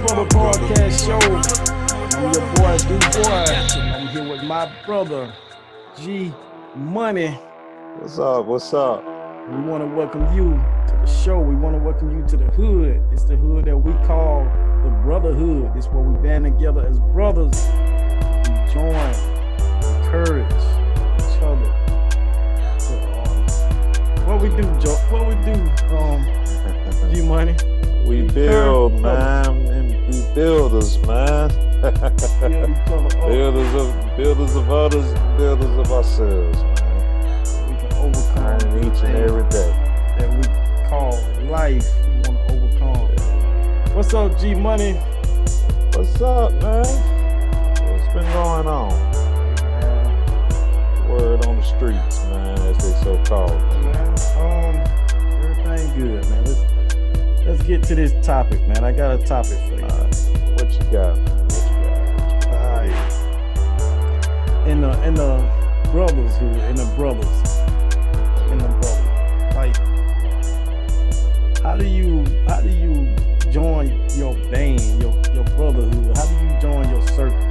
Brother Podcast Show. I'm your boy, D-Boy. I'm here with my brother, G Money. What's up? What's up? We want to welcome you to the show. We want to welcome you to the hood. It's the hood that we call the brotherhood. It's where we band together as brothers. We join, encourage each other. So, what we do, Joe? What we do, G Money? We build, man. And we builders, man. builders of others, builders of ourselves, man. We can overcome each and every day that we call life. We want to overcome. Yeah. What's up, G Money? What's up, man? What's been going on? Man. Word on the streets, man, as they so call it. Man, everything good, man. Let's get to this topic, man. I got a topic for you. What you got, man? In the brothers, like, how do you join your band, your brotherhood? How do you join your circle?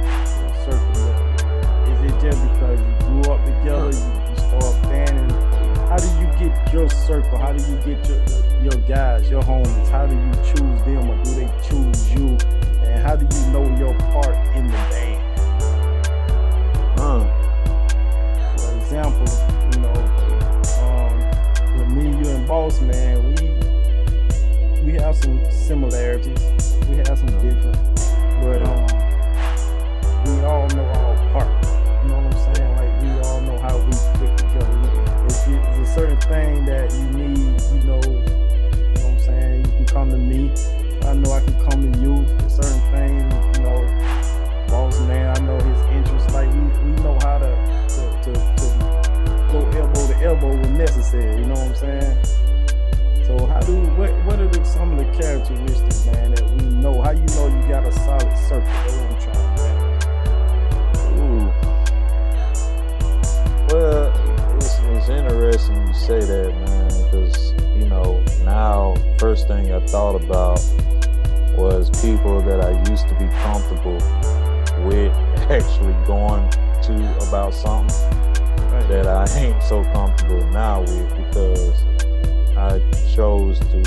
Is it just because you grew up together, you start banding? How do you get your circle? How do you get your guys, your homies? How do you choose them, or do they choose you? And how do you know your part in the band? For example, with me, you, and Boss Man, we have some similarities. We have some different, but we all know our part. You know what I'm saying? Like, we all know how we fit together. If it's a certain thing that you need, you know what I'm saying? You can come to me. I know I can come to you. For certain things, Boss Man, I know his interests. Like, we know how to go elbow to elbow when necessary. You know what I'm saying? So what are some of the characteristics, man, that we know? How you know you got a solid circle? That's what I'm trying to say. Ooh. Well, it's interesting you say that, man, because, now, first thing I thought about was people that I used to be comfortable with actually going to about something that I ain't so comfortable now with, because I chose to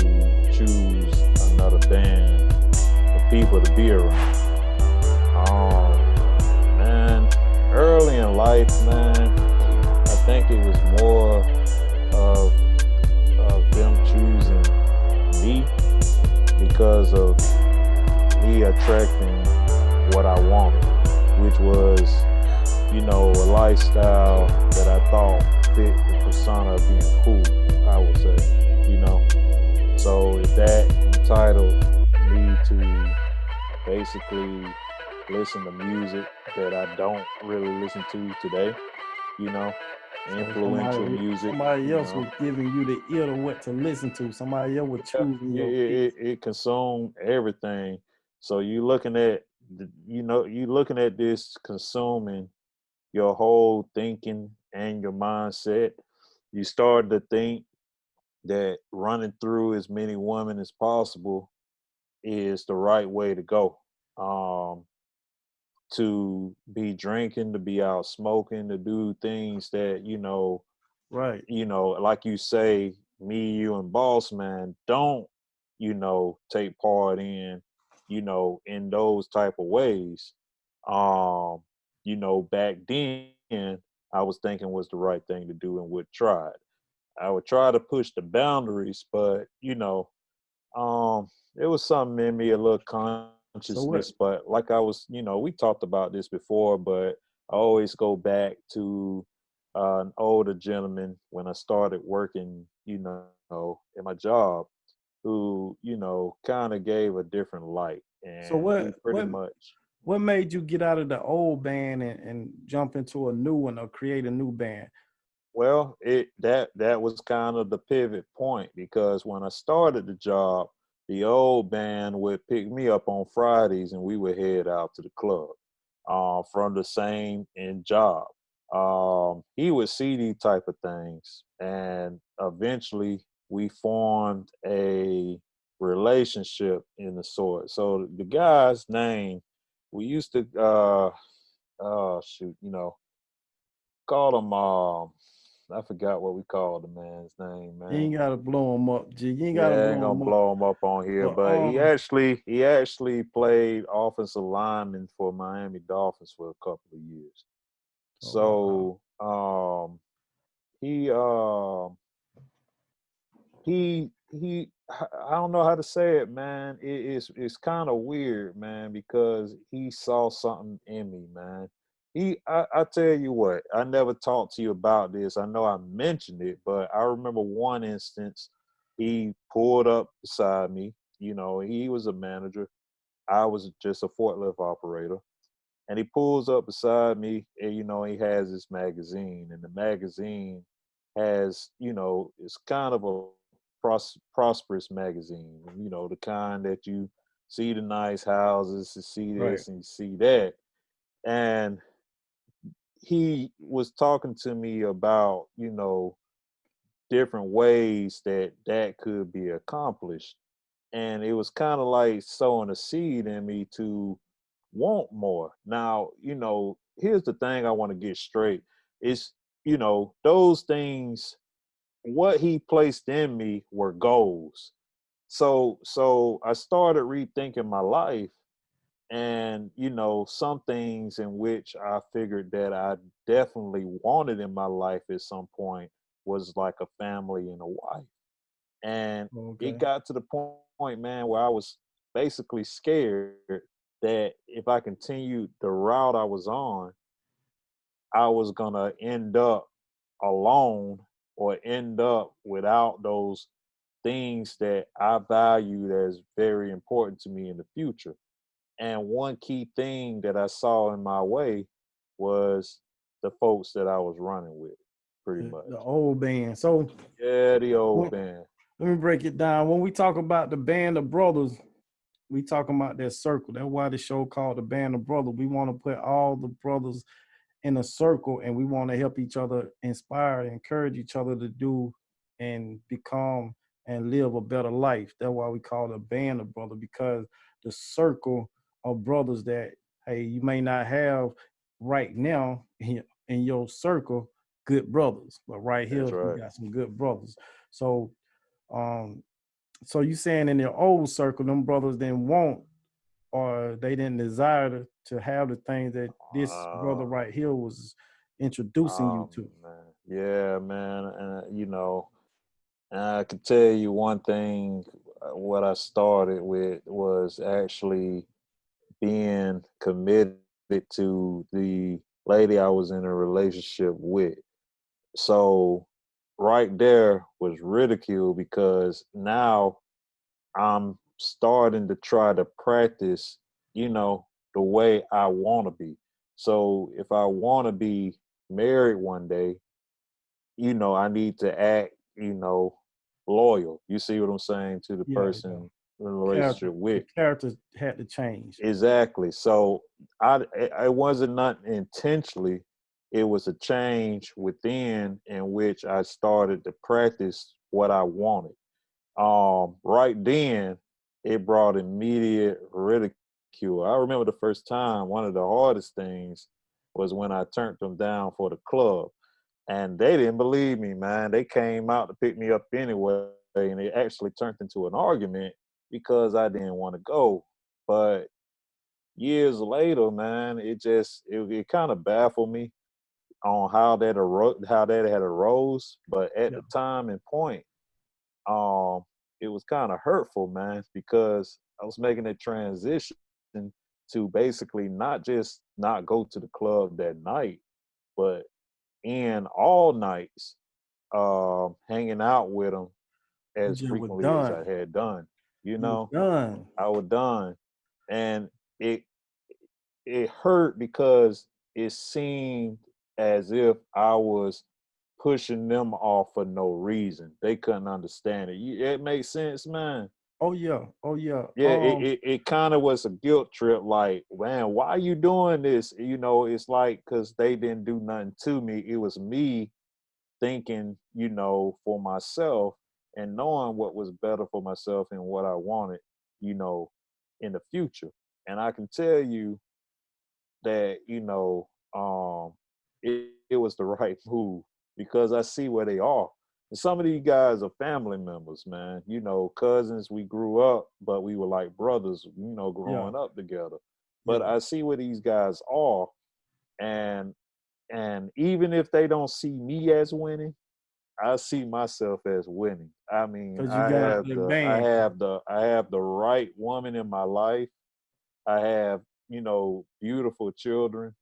choose another band of people to be around. Man, early in life, man, I think it was more of them choosing me because of me attracting what I wanted, which was, a lifestyle that I thought fit the persona of being cool, I would say, So if that entitled me to basically listen to music that I don't really listen to today, influential music. Somebody else was giving you the ear to what to listen to. Somebody else was choosing your picks. It consumed everything. So you looking at this consuming your whole thinking and your mindset. You start to think that running through as many women as possible is the right way to go. To be drinking, to be out smoking, to do things that, right. Like you say, me, you, and Boss Man don't, take part in, in those type of ways. Back then, I was thinking was the right thing to do and would try it. I would try to push the boundaries, but, it was something in me, a little consciousness. But like I was, we talked about this before, but I always go back to an older gentleman when I started working, in my job, who, kind of gave a different light. And so what made you get out of the old band and jump into a new one or create a new band? Well, that was kind of the pivot point, because when I started the job, the old band would pick me up on Fridays and we would head out to the club from the same job. He would see these type of things, and eventually we formed a relationship in the sort. So the guy's name, we used to oh shoot, call him I forgot what we called the man's name, You man. ain't gotta blow him up, G. You ain't Yeah, gotta I ain't blow gonna him up. blow him up on here, But but he actually played offensive lineman for Miami Dolphins for a couple of years. oh wow. So he I don't know how to say it, man. It's kind of weird, man, because he saw something in me, man. I tell you what, I never talked to you about this. I know I mentioned it, but I remember one instance he pulled up beside me. He was a manager. I was just a forklift operator. And he pulls up beside me and he has this magazine, and the magazine has, it's kind of a prosperous magazine, the kind that you see the nice houses, you see Right. this and you see that. And he was talking to me about, different ways that that could be accomplished. And it was kind of like sowing a seed in me to want more. Now, here's the thing I want to get straight. It's, those things, what he placed in me were goals. So I started rethinking my life, and some things in which I figured that I definitely wanted in my life at some point was like a family and a wife. And it Okay. got to the point, man, where I was basically scared that if I continued the route I was on, I was gonna end up alone or end up without those things that I valued as very important to me in the future. And one key thing that I saw in my way was the folks that I was running with, pretty The much. old band. So Yeah, the old when, band. let me break it down. When we talk about the band of brothers, we talking about that circle. That's why the show called the Band of Brothers. We want to put all the brothers in a circle, and we want to help each other inspire, encourage each other to do and become and live a better life. That's why we call it a band of brothers, because the circle of brothers that, hey, you may not have right now in your circle good brothers, but right here That's you right. got some good brothers. So um so you saying in your old circle them brothers didn't want, or they didn't desire to have the things that this brother Uh, right here was introducing you to. man. Yeah, man. And, I can tell you one thing. What I started with was actually being committed to the lady I was in a relationship with. So, right there was ridicule because now I'm starting to try to practice, the way I want to be. So if I want to be married one day, I need to act, loyal. You see what I'm saying, to the Yeah, yeah. person in a relationship The with. character had to change. Exactly. So it wasn't not intentionally. It was a change within in which I started to practice what I wanted. Right then, it brought immediate ridicule. I remember the first time, one of the hardest things was when I turned them down for the club. And they didn't believe me, man. They came out to pick me up anyway, and it actually turned into an argument because I didn't want to go. But years later, man, it kind of baffled me on how that had arose. But at Yeah. the time and point, um, it was kind of hurtful, man, because I was making a transition to basically not just not go to the club that night, but in all nights, hanging out with them You as just was frequently as I done. had done. You was done. I was done, and it it hurt because it seemed as if I was pushing them off for no reason. They couldn't understand it. It makes sense, man. Oh yeah. Oh yeah. Yeah, it kind of was a guilt trip. Like, man, why are you doing this? It's like because they didn't do nothing to me. It was me thinking, for myself. and knowing what was better for myself and what I wanted, you know, in the future. And I can tell you that, it was the right move because I see where they are. And some of these guys are family members, man. You know, cousins. We grew up, but we were like brothers. Yeah. Growing up together. But Yeah. I see where these guys are, and even if they don't see me as winning, I see myself as winning. I mean, Cause you got the band. I have the right woman in my life. I have, beautiful children.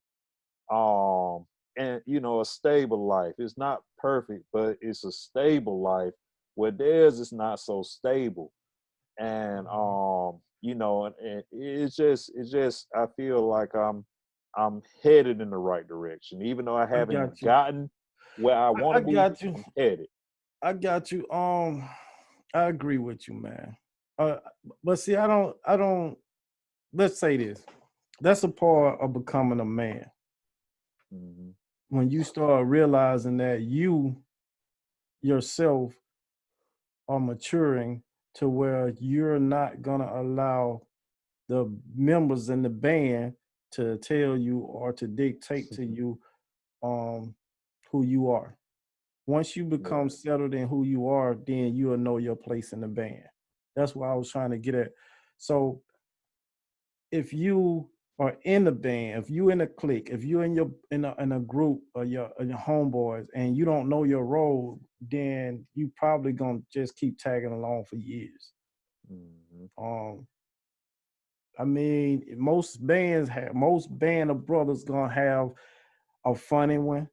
And a stable life. It's not perfect, but it's a stable life where theirs is not so stable. And Mhm. and it's just I feel like I'm headed in the right direction. Even though I I haven't got you. gotten where I want I to be, got you. I'm headed. I got you. I agree with you, man. Uh, but see, I don't. Let's say this. That's a part of becoming a man. Hmm. When you start realizing that you yourself are maturing to where you're not gonna allow the members in the band to tell you or to dictate to you um who you are. Once you become Yeah. settled in who you are, then you'll know your place in the band. That's what I was trying to get at. So if you are in the band, if you in a clique, if you in a group of your homeboys and you don't know your role, then you probably gonna just keep tagging along for years. Hmm. Um, I mean, most band of brothers gonna have a funny one.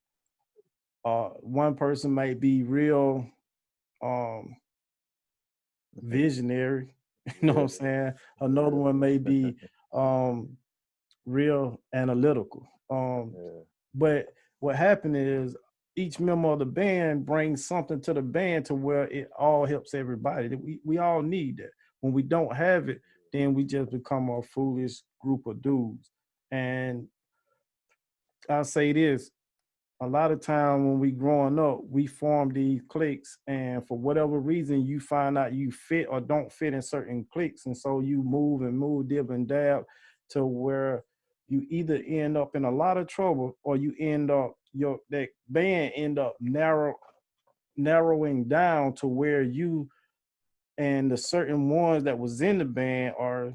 One person might be real um visionary, you know what I'm Yeah. saying? Another Yeah. one may be um real analytical. Yeah. But what happened is each member of the band brings something to the band to where it all helps everybody. We all need that. When we don't have it, then we just become a foolish group of dudes. And I'll say this, a lot of time when we growing up, we form these cliques, and for whatever reason, you find out you fit or don't fit in certain cliques, and so you move, dib and dab, to where you either end up in a lot of trouble or you end up your that band end up narrowing down to where you and the certain ones that was in the band are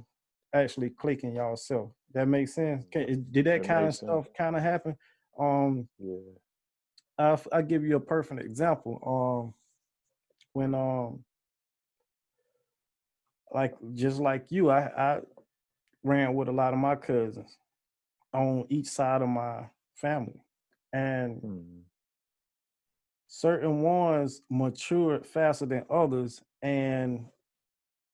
actually clicking y'all self. That makes sense. Did that That kind of makes sense. stuff kind of happen? Um, Yeah. I'll give you a perfect example. When like just like you, I ran with a lot of my cousins on each side of my family, and Hmm. certain ones matured faster than others, and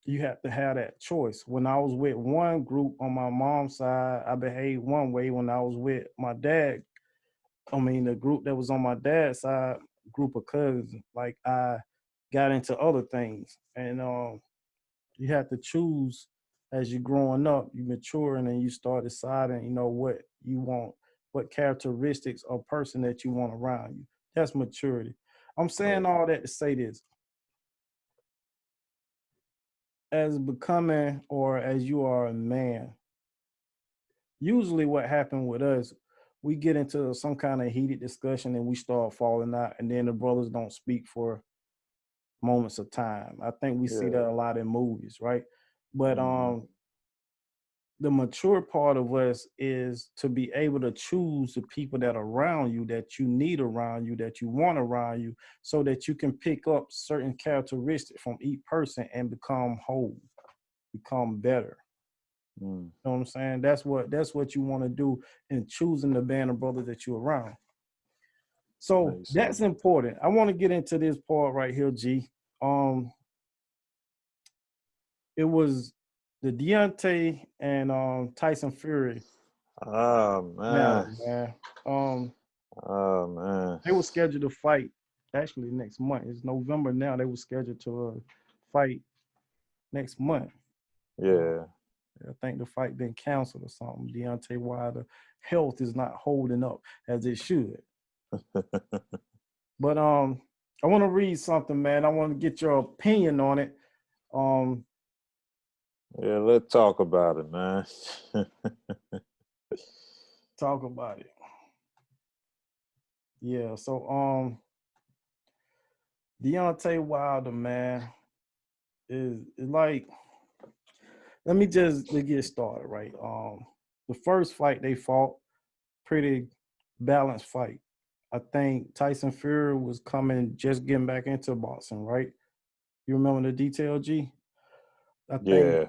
you have to have that choice. When I was with one group on my mom's side, I behaved one way. When I was with my dad, I mean the group that was on my dad's side, group of cousins, like I got into other things, and you have to choose as you're growing up, you maturing and you start deciding, what you want, what characteristics of person that you want around you. That's maturity. I'm saying Yeah. all that to say this. As becoming or as you are a man, usually what happened with us, we get into some kind of heated discussion and we start falling out, and then the brothers don't speak for moments of time. I think we see Yeah. that a lot in movies, right? But Hmm. the mature part of us is to be able to choose the people that are around you, that you need around you, that you want around you, so that you can pick up certain characteristics from each person and become whole, become better. Mm. You know what I'm saying? That's what you want to do in choosing the band of brothers that you're around. So Makes that's sense. important. I want to get into this part right here, G. Um, it was the Deontay and Tyson Fury Oh battle, man. man. Um, Oh man. They were scheduled to fight actually next month. It's November now. They were scheduled to fight next month. Uh, Yeah. I think the fight been canceled or something. Deontay Wilder health is not holding up as it should. But I want to read something, man. I want to get your opinion on it. Um, Yeah, let's talk about it, man. talk about it. Yeah. So, Deontay Wilder, man, is like. Let me just get started, right? The first fight they fought, pretty balanced fight. I think Tyson Fury was coming, just getting back into boxing, right? You remember the detail, G? I think Yeah,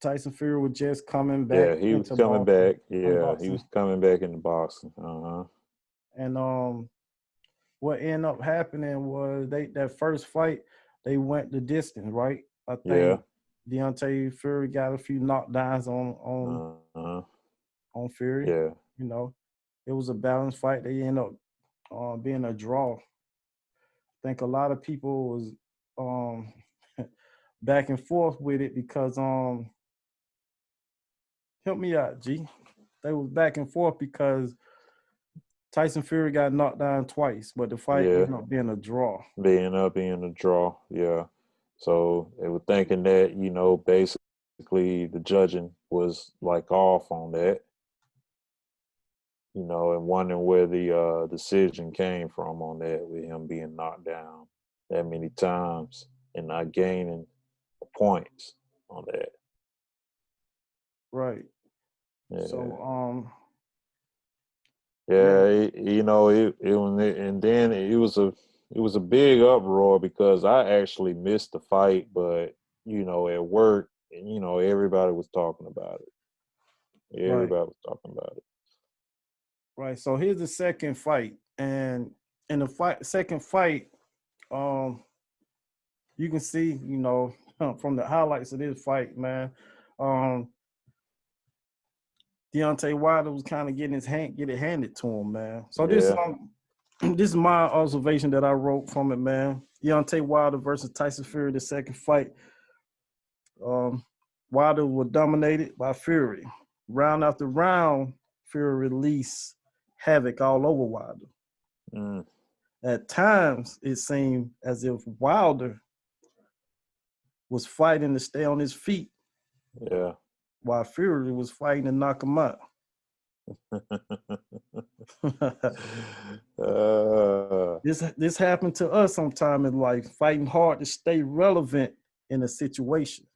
Tyson Fury was just coming yeah, back he was into coming boxing back. from Yeah, he boxing. was coming back into boxing. Uh-huh. And what ended up happening was that first fight, they went the distance, right? I Yeah. think Deontay Fury got a few knockdowns Uh-huh. on Fury. Yeah. You know, it was a balanced fight. They ended up being a draw. I think a lot of people was um back and forth with it because help me out, G. They was back and forth because Tyson Fury got knocked down twice, but the fight Yeah. ended up being a draw. Being a draw. Yeah. So they were thinking that, basically the judging was like off on that, and wondering where the decision came from on that with him being knocked down that many times and not gaining points on that. Right. Yeah. So Yeah, man, and then it was a big uproar because I actually missed the fight, but at work, and everybody was talking about it. right, Everybody was talking about it. right. So here's the second fight. And in the second fight, um, you can see, from the highlights of this fight, man, um, Deontay Wilder was kind of get it handed to him, man. So this Yeah. this is my observation that I wrote from it, man. Deontay Wilder versus Tyson Fury, the second fight. Um, Wilder was dominated by Fury. Round after round, Fury released havoc all over Wilder. Mm, At times, it seemed as if Wilder was fighting to stay on his feet, yeah. while Fury was fighting to knock him out. uh, This happened to us sometime in life, fighting hard to stay relevant in a situation,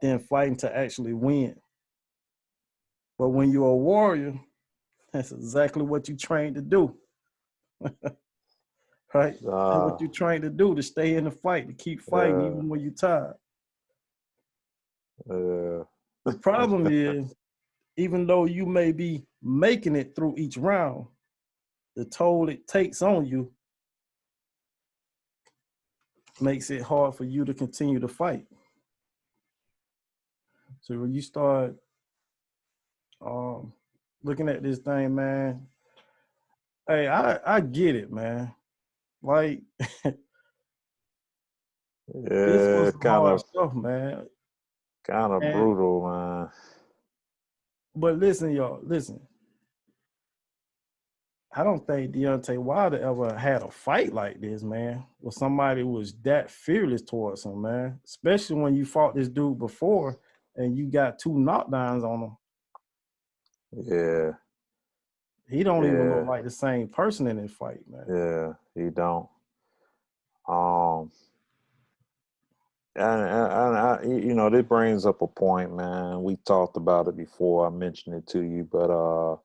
then fighting to actually win. But when you're a warrior, that's exactly what you trained to do, right? That's uh, what you trained to do, to stay in the fight, to keep fighting yeah. even when you're tired. Uh, The problem is, even though you may be making it through each round, the toll it takes on you makes it hard for you to continue to fight. So when you start um, looking at this thing, man, hey, I get it, man. Like this yeah, was some kind hard of stuff, man. kind of And brutal, man. but listen, y'all, listen. I don't think Deontay Wilder ever had a fight like this, man, where somebody was that fearless towards him, man. Especially when you fought this dude before and you got two knockdowns on him. Yeah, He don't even look yeah, like the same person in this fight, man. yeah. He don't. Um, this brings up a point, man. We talked about it before. I mentioned it to you, but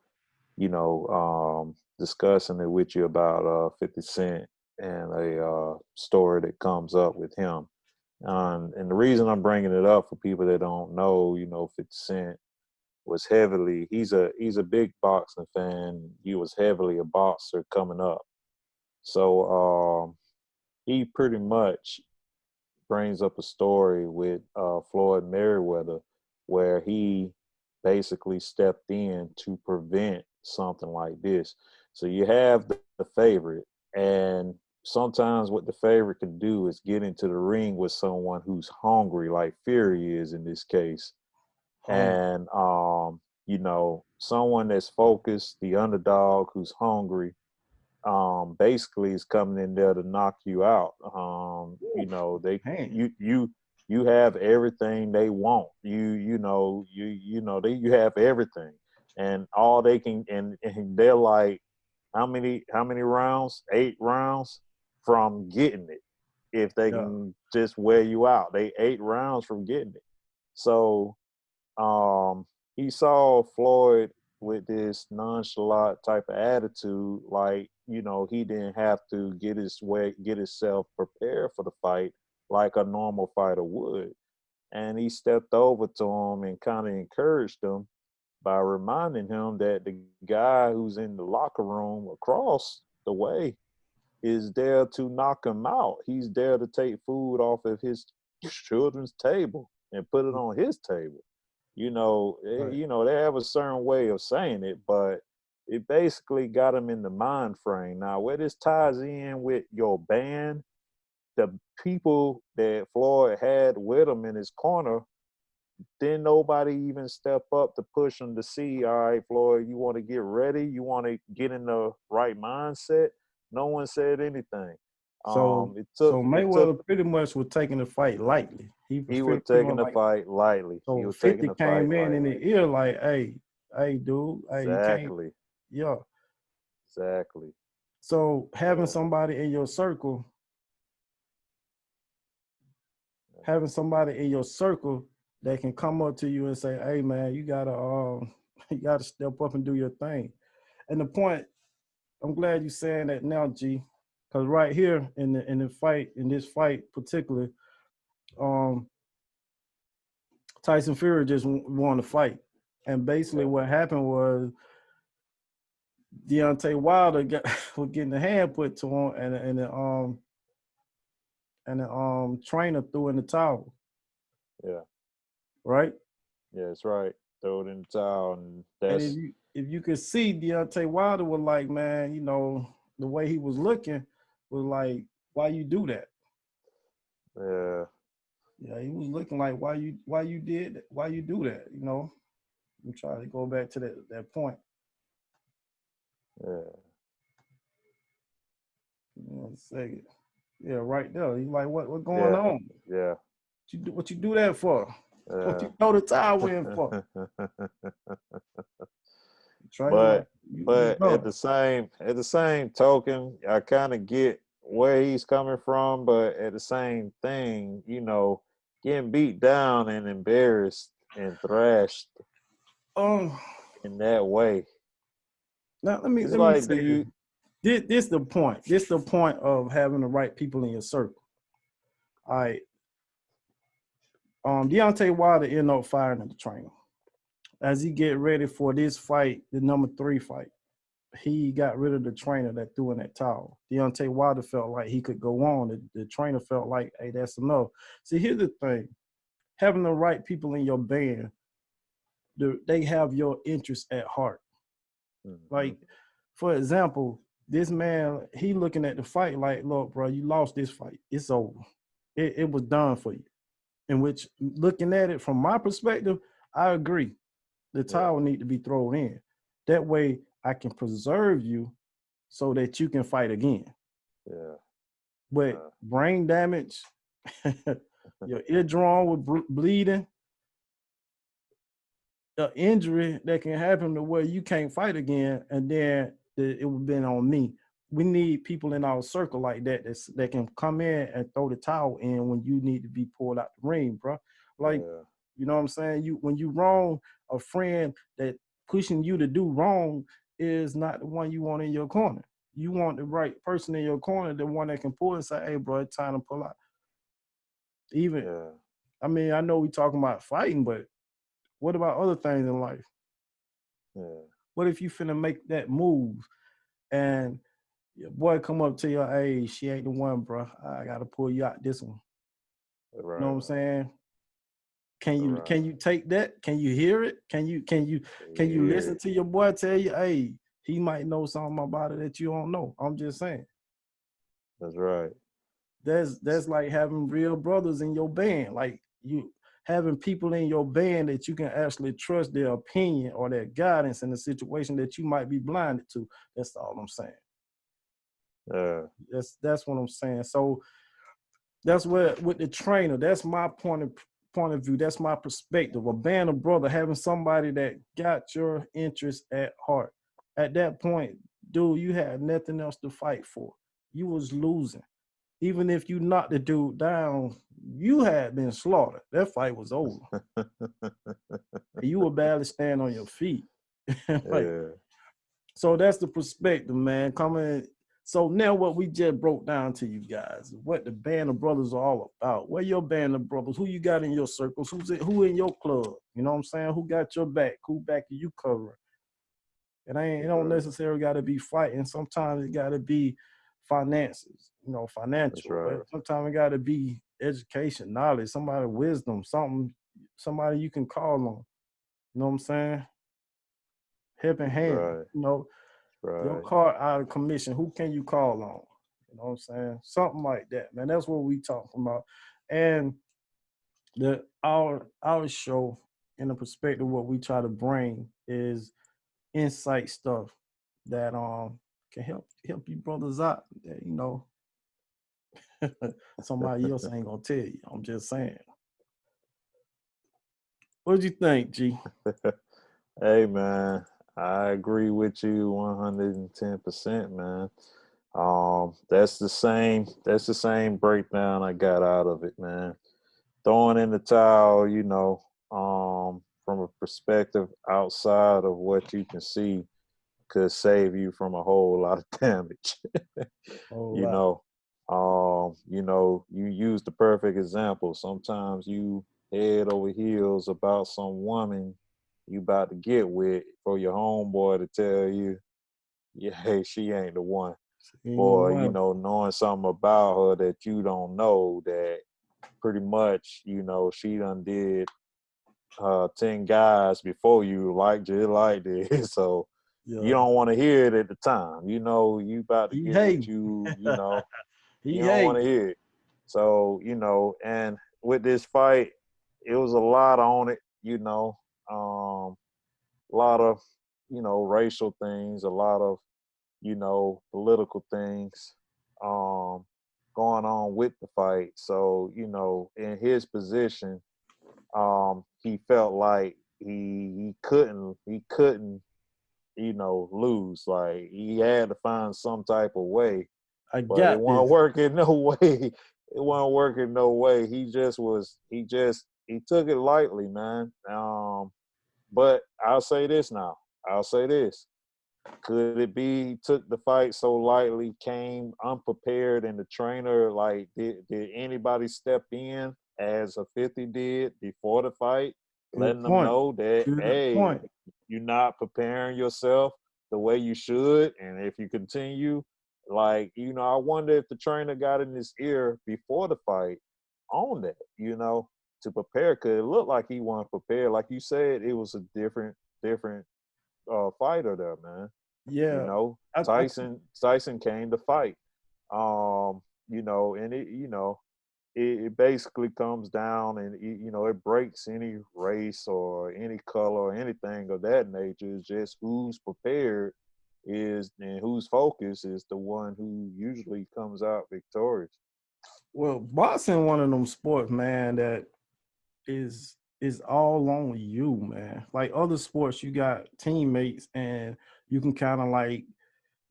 discussing it with you about 50 Cent and a story that comes up with him. And the reason I'm bringing it up for people that don't know, 50 Cent was he's a big boxing fan. He was heavily a boxer coming up. So he pretty much brings up a story with Floyd Mayweather where he basically stepped in to prevent something like this. So you have the favorite, and sometimes what the favorite can do is get into the ring with someone who's hungry, like Fury is in this case, Hungry. and someone that's focused, the underdog who's hungry, basically is coming in there to knock you out. You Oof, know, they man. you have everything they want. You know you have everything, and all they can and they're like, how many rounds? 8 rounds from getting it. If they Yeah. can just wear you out, they 8 rounds from getting it. So um, he saw Floyd with this nonchalant type of attitude, like he didn't have to get himself prepared for the fight like a normal fighter would, and he stepped over to him and kind of encouraged him by reminding him that the guy who's in the locker room across the way is there to knock him out. He's there to take food off of his children's table and put it on his table. Right. They have a certain way of saying it, but it basically got him in the mind frame. Now, where this ties in with your band, the people that Floyd had with him in his corner, didn't nobody even step up to push him to see, all right, Floyd, you want to get ready? You want to get in the right mindset? No one said anything. So It took so it took Mayweather pretty much was taking the fight lightly. He was he was pretty taking much the like, fight lightly. He so was taking 50 the fight came in lightly. the ear like, hey, dude, hey, you can't, Exactly. yeah. Exactly. So having Yeah. somebody in your circle, having somebody in your circle that can come up to you and say, hey man, you gotta you gotta step up and do your thing. And the point, I'm glad you saying that now, G, because right here in this fight particularly, um, Tyson Fury just won the fight. And basically Yeah. what happened was Deontay Wilder was getting the hand put to him, and the trainer threw in the towel, Yeah. right? Yeah. That's right. Throw it in the towel, and And that's if you could see, Deontay Wilder was like, man, the way he was looking was like, why you do that? yeah. Yeah, he was looking like, why you do that? I'm trying to go back to that point. Yeah. One second. Yeah, right there. He's like, what going Yeah. on? Yeah. What you do that for? What Yeah. you throw the towel in for? Trainer like, but you but know. at the same token, I kind of get where he's coming from, but at the same thing, getting beat down and embarrassed and thrashed Um, in that way. now It's let me like, do say this. you? This the point. This the point of having the right people in your circle. All right. Deontay Wilder ended up firing at the trainer. As he get ready for this fight, the number 3 fight, he got rid of the trainer that threw in that towel. Deontay Wilder felt like he could go on. The trainer felt like, hey, that's enough. See, here's the thing. Having the right people in your band, they have your interests at heart. Mhm. Like, for example, this man, he looking at the fight like, look, bro, you lost this fight. It's over. It was done for you. In which, looking at it from my perspective, I agree. The Yeah. towel need to be thrown in. That way, I can preserve you so that you can fight again. Yeah. But Uh, brain damage, your eardrum with bleeding, an injury that can happen to where you can't fight again, and then it would have been on me. We need people in our circle like that can come in and throw the towel in when you need to be pulled out the ring, bro. Like, yeah. you know what I'm saying? When you wrong, a friend that pushing you to do wrong is not the one you want in your corner. You want the right person in your corner, the one that can pull and say, hey, bro, it's time to pull out. Even, Yeah. I mean, I know we talking about fighting, but what about other things in life? Yeah. What if you finna make that move and your boy come up to you, hey, she ain't the one, bro. I gotta pull you out this one. You know what Right. I'm saying? Can you Right. can you take that? Can you hear it? Can you Yeah. listen to your boy tell you, hey, he might know something about it that you don't know? I'm just saying. That's right. That's like having real brothers in your band. Like you having people in your band that you can actually trust their opinion or their guidance in a situation that you might be blinded to. That's all I'm saying. Yeah. That's what I'm saying. So that's where with the trainer, that's my point of view. That's my perspective. A band of brother, having somebody that got your interest at heart. At that point, dude, you had nothing else to fight for. You was losing. Even if you knocked the dude down, you had been slaughtered. That fight was over. You were barely standing on your feet. Like, Yeah. so that's the perspective, man. Coming. So now what we just broke down to you guys, what the band of brothers are all about. Where your band of brothers, who you got in your circles, who in your club? You know what I'm saying? Who got your back? Who back you covering? It don't Right. necessarily gotta be fighting. Sometimes it gotta be finances, That's financial. right. Sometimes it gotta be education, knowledge, somebody wisdom, somebody you can call on. You know what I'm saying? Helping hand. Right. Your Right. car out of commission, who can you call on? You know what I'm saying? Something like that, man. That's what we talking about. And our show in the perspective what we try to bring is insight stuff that can help you brothers out. That, somebody else ain't gonna tell you. I'm just saying. What'd you think, G? Hey man, I agree with you 110%, man. That's the same breakdown I got out of it, man. Throwing in the towel, from a perspective outside of what you can see could save you from a whole lot of damage. Oh you wow. know, you use the perfect example. Sometimes you head over heels about some woman you about to get with for your homeboy to tell you, yeah, hey, she ain't the one. She ain't the Or, one. knowing something about her that you don't know, that pretty much, she done did 10 guys before you like just like this. So you Yeah. don't want to hear it at the time. You about to He get what hating. He you don't want to hating. hear it. So, and with this fight, it was a lot on it, a lot of, racial things, a lot of, political things going on with the fight. So, in his position, he felt like he couldn't, lose. Like he had to find some type of way, I but it got wasn't this. working no way. It wasn't working no way. He took it lightly, man. But I'll say this now. I'll say this. Could it be he took the fight so lightly, came unprepared, and the trainer, like, did anybody step in as a 50 did before the fight, Good letting them point. know that, Good hey, point. you're not preparing yourself the way you should, and if you continue, like, I wonder if the trainer got in his ear before the fight on that, to prepare, because it looked like he wasn't prepared. Like you said, it was a different fighter there, man. You Yeah. know, I Tyson came to fight. And it basically comes down, and it breaks any race or any color or anything of that nature. It's just who's prepared is, and whose focus is the one who usually comes out victorious. Well, boxing one of them sports, man, that is all on you, man. Like other sports, you got teammates and you can kind of like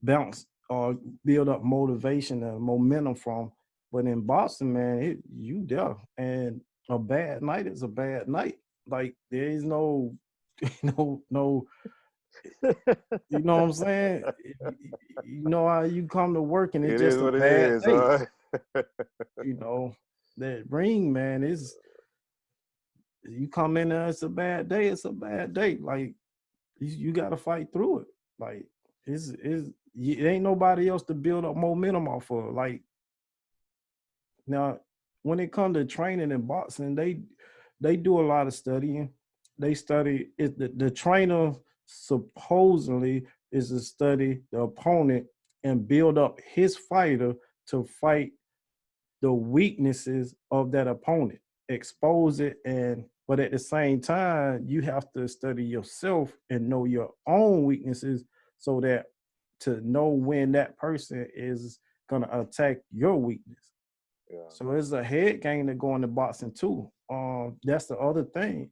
bounce or build up motivation and momentum from. But in boxing, man, you there. And a bad night is a bad night. Like there is no no, you know what I'm saying? You know how you come to work and it's It is just a what it bad is, day. huh? You know, that ring, man, is you come in there, it's a bad day, it's a bad day. Like you got to fight through it. Like it ain't nobody else to build up momentum off of. Like now, when it comes to training and boxing, they do a lot of studying. They study it. The trainer supposedly is to study the opponent and build up his fighter to fight the weaknesses of that opponent, expose it, and but at the same time, you have to study yourself and know your own weaknesses so that to know when that person is gonna attack your weakness. Yeah. So it's a head game that go into boxing too. That's the other thing.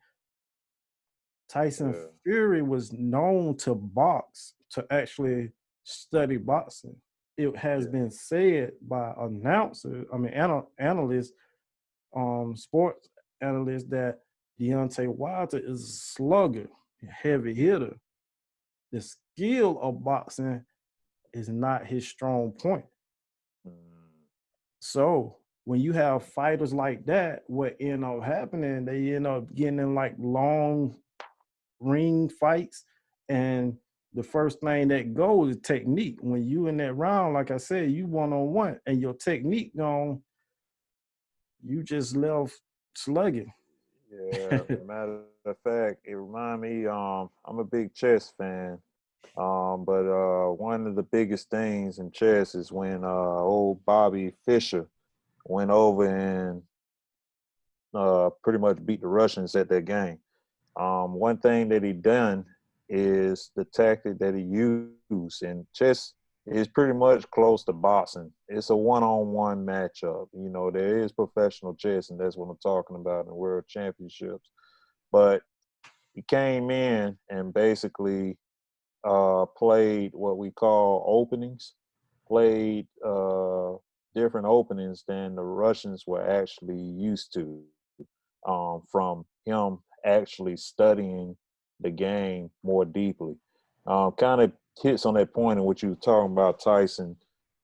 Tyson Yeah. Fury was known to box, to actually study boxing. It has Yeah. been said by announcers, I mean analysts, sports analysts, that Deontay Wilder is a slugger, a heavy hitter. The skill of boxing is not his strong point. Mm, So when you have fighters like that, what end up happening, they end up getting in like long ring fights, and the first thing that goes is technique. When you in that round, like I said, you one on one, and your technique gone, you just left slugging. yeah. Matter of fact, it remind me. I'm a big chess fan. But one of the biggest things in chess is when old Bobby Fischer went over and pretty much beat the Russians at that game. One thing that he done is the tactic that he used, and chess is pretty much close to boxing. It's a one-on-one matchup. You know, there is professional chess, and that's what I'm talking about in the world championships. But he came in and basically played what we call openings, played different openings than the Russians were actually used to, from him actually studying the game more deeply. Kind of hits on that point in which you were talking about Tyson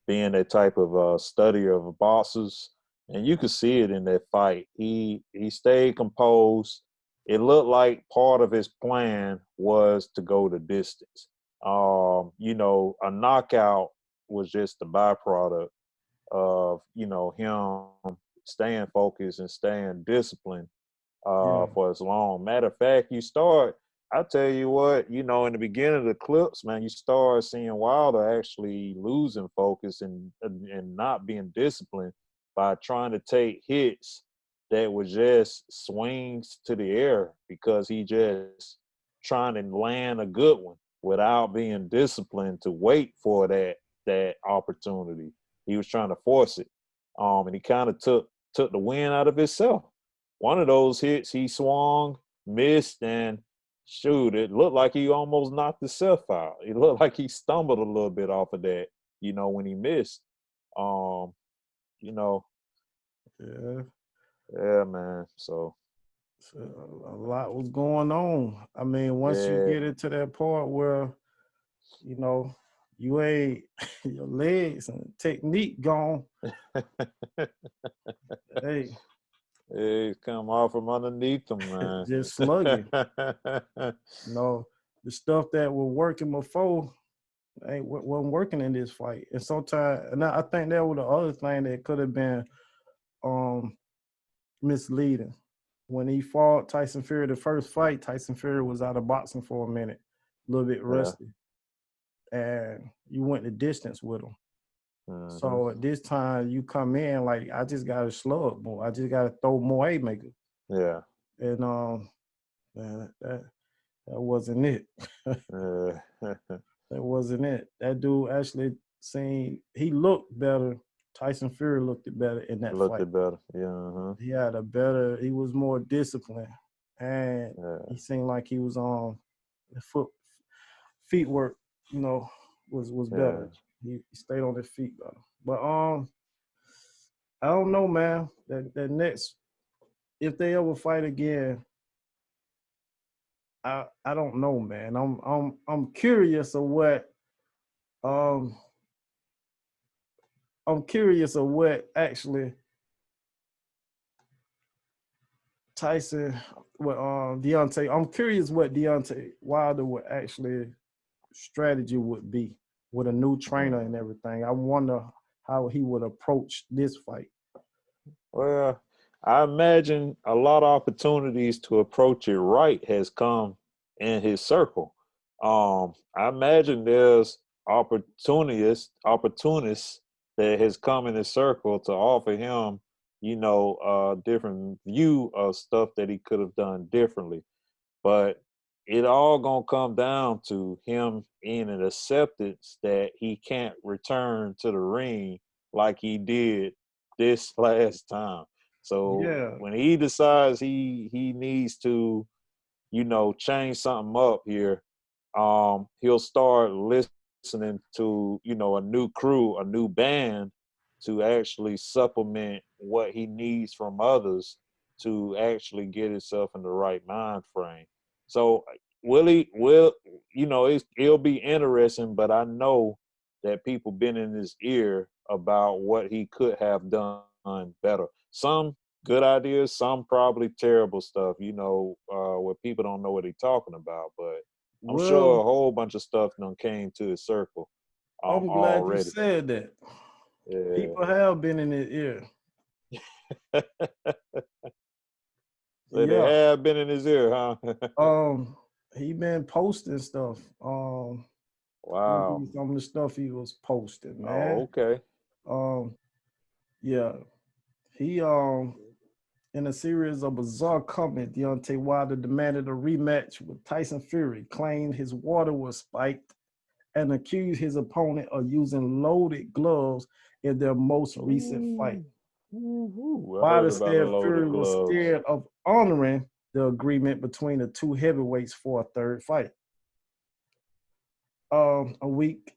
being that type of studier of boxers, and you could see it in that fight. He stayed composed. It looked like part of his plan was to go the distance. You know, a knockout was just the byproduct of, you know, him staying focused and staying disciplined Yeah, for as long. Matter of fact, I tell you what, you know, in the beginning of the clips, man, you start seeing Wilder actually losing focus and not being disciplined by trying to take hits that were just swings to the air because he just trying to land a good one without being disciplined to wait for that opportunity. He was trying to force it. And he kind of took the wind out of himself. One of those hits, he swung, missed, and shoot, it looked like he almost knocked himself out. It looked like he stumbled a little bit off of that, you know, when he missed. Um, you know, yeah. yeah, man. So So a lot was going on. I mean, once you yeah, get into that part where, you know, you ain't your legs and technique gone, hey, it come off from underneath him, man. just slugging. You know, the stuff that was working before wasn't working in this fight. And sometimes, and I think that was the other thing that could have been um misleading. When he fought Tyson Fury the first fight, Tyson Fury was out of boxing for a minute, a little bit Yeah. rusty, and you went the distance with him. Hmm. So at this time, you come in like, I just got to slug more. I just got to throw more haymakers, Yeah. and that wasn't it. Yeah. That wasn't it. That dude actually he looked better. Tyson Fury looked better in that Looked fight. it better. Yeah. Uh-huh. He was more disciplined, and Yeah. he seemed like he was on the feet work, you know, was Yeah. better. He stayed on his feet better. But I don't know, man. That next, if they ever fight again, I don't know, man. I'm curious of what um I'm curious of what actually Tyson, what Deontay. I'm curious what Deontay Wilder would actually strategy would be with a new trainer Mm. and everything. I wonder how he would approach this fight. Well, I imagine a lot of opportunities to approach it right has come in his circle. I imagine there's opportunists that has come in his circle to offer him, you know, a different view of stuff that he could have done differently. But it all gonna come down to him in an acceptance that he can't return to the ring like he did this last time. So Yeah. when he decides he needs to, change something up here, he'll start listening to, a new crew, a new band to actually supplement what he needs from others to actually get himself in the right mind frame. So it'll be interesting, but I know that people been in his ear about what he could have done better. Some good ideas, some probably terrible stuff, where people don't know what he's talking about. But I'm sure a Well, whole bunch of stuff done came to his circle I'm glad you already. said that. Yeah. People have been in his ear. So they Yeah. have been in his ear, huh? He been posting stuff. Wow. Some of the stuff he was posting, Oh, man. okay. Yeah. He in a series of bizarre comments, Deontay Wilder demanded a rematch with Tyson Fury, claimed his water was spiked, and accused his opponent of using loaded gloves in their most recent fight. I Wilder heard about the said Fury loaded was gloves. scared of honoring the agreement between the two heavyweights for a third fight. A week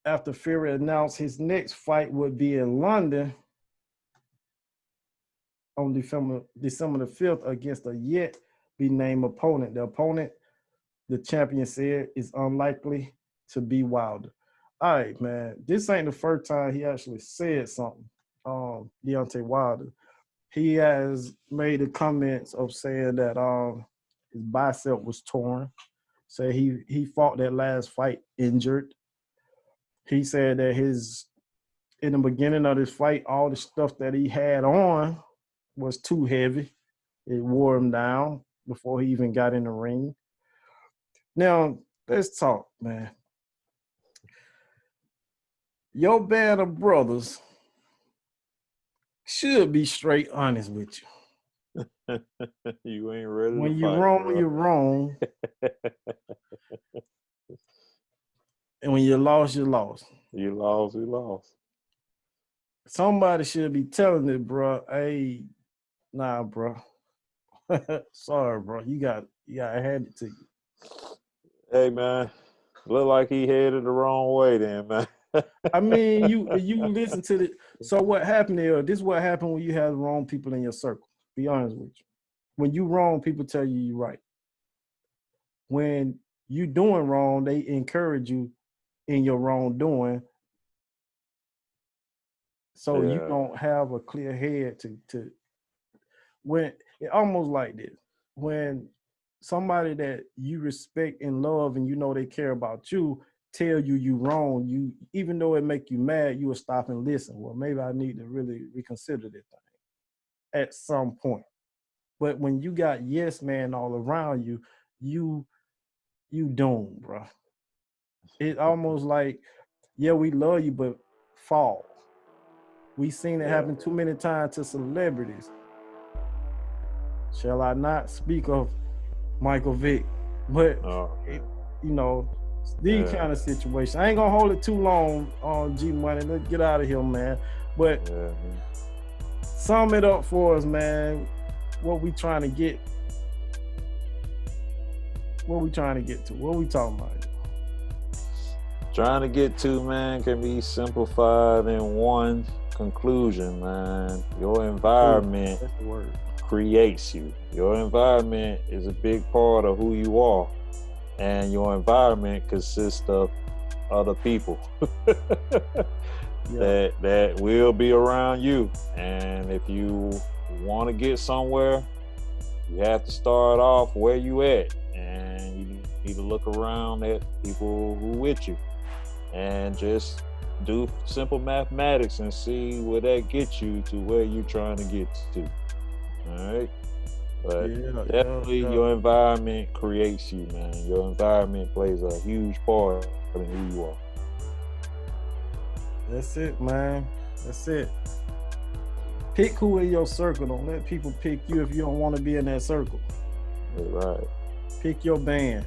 after Fury announced his next fight would be in London on December the 5th against a yet be named opponent. The opponent, the champion said, is unlikely to be Wilder. All right, man. This ain't the first time he actually said something. Deontay Wilder. He has made the comments of saying that his bicep was torn. So he fought that last fight injured. He said that in the beginning of this fight, all the stuff that he had on was too heavy. It wore him down before he even got in the ring. Now, let's talk, man. Your band of brothers should be straight honest with you. You ain't ready when to you're fight, wrong, bro. you're wrong. And when you lost, you lost. You lost. Somebody should be telling it, bro. Hey, nah, bro. Sorry, bro. You got to hand it to you. Hey, man. Look like he headed the wrong way then, man. I mean, you listen to the. So what happened there? This is what happened when you have the wrong people in your circle. Be honest with you. When you wrong, people tell you you're right. When you doing wrong, they encourage you in your wrongdoing. So you don't have a clear head to when it almost like this. When somebody that you respect and love and you know they care about you tell you wrong, you even though it make you mad, you will stop and listen. Well, maybe I need to really reconsider this thing at some point. But when you got yes man all around you, you doomed, bro. It's almost like, yeah, we love you, but fall. We seen it happen too many times to celebrities. Shall I not speak of Michael Vick? But these kind of situations. I ain't gonna hold it too long on G Money. Let's get out of here, man. But sum it up for us, man. What we trying to get? What we trying to get to? What we talking about? Trying to get to, man, can be simplified in one conclusion, man. Your environment creates you. Your environment is a big part of who you are. And your environment consists of other people that will be around you. And if you want to get somewhere, you have to start off where you at. And you need to look around at people who with you. And just do simple mathematics and see where that gets you to where you're trying to get to. All right? But definitely your environment creates you, man. Your environment plays a huge part in who you are. That's it, man. That's it. Pick who in your circle. Don't let people pick you if you don't want to be in that circle. Right. Pick your band.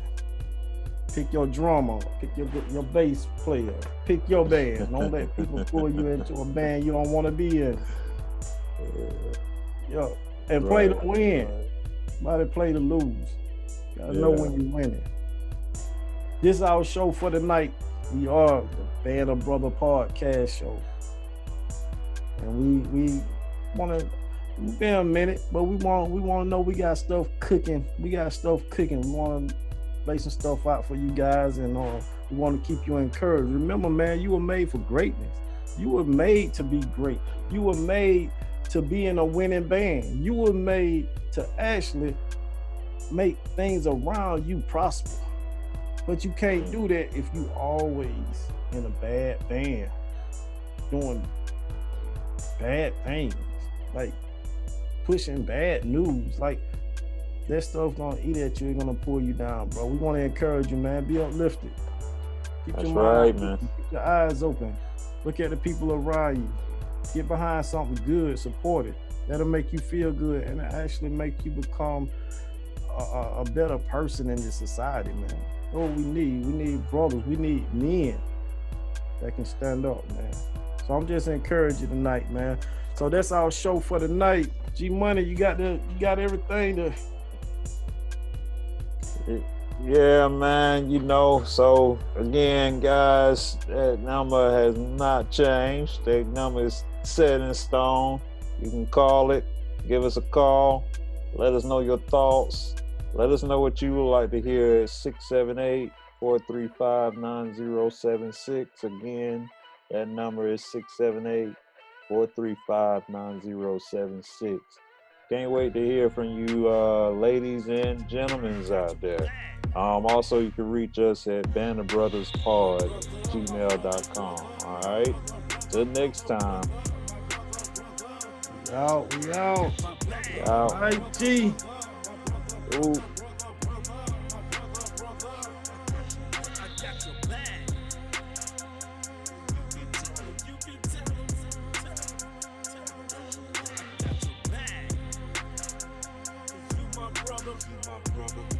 Pick your drummer, pick your bass player, pick your band. Don't let people pull you into a band you don't want to be in. Yo, and play to win. Nobody play to lose. Gotta know when you're winning. This is our show for the night. We are the Band of Brother podcast show. And we wanna been a minute, but we wanna know we got stuff cooking. We wanna lay some stuff out for you guys, and we want to keep you encouraged. Remember, man, you were made for greatness. You were made to be great. You were made to be in a winning band. You were made to actually make things around you prosper. But you can't do that if you always in a bad band, doing bad things, like pushing bad news. Like, that stuff gonna eat at you, it's gonna pull you down, bro. We want to encourage you, man. Be uplifted. Keep That's your mind, right, man. Keep your eyes open. Look at the people around you. Get behind something good, support it. That'll make you feel good, and it actually make you become a better person in this society, man. That's what we need. We need brothers. We need men that can stand up, man. So I'm just encouraging tonight, man. So that's our show for the night. G Money, you got everything to. Yeah, man, so again, guys, that number has not changed. That number is set in stone. You can call it, give us a call, let us know your thoughts, let us know what you would like to hear at 678-435-9076. Again, that number is 678-435-9076. Can't wait to hear from you, ladies and gentlemen out there. Also, you can reach us at bandofbrotherspod@gmail.com. All right. Till next time. We out. We out. All right, G. Ooh. You my brother.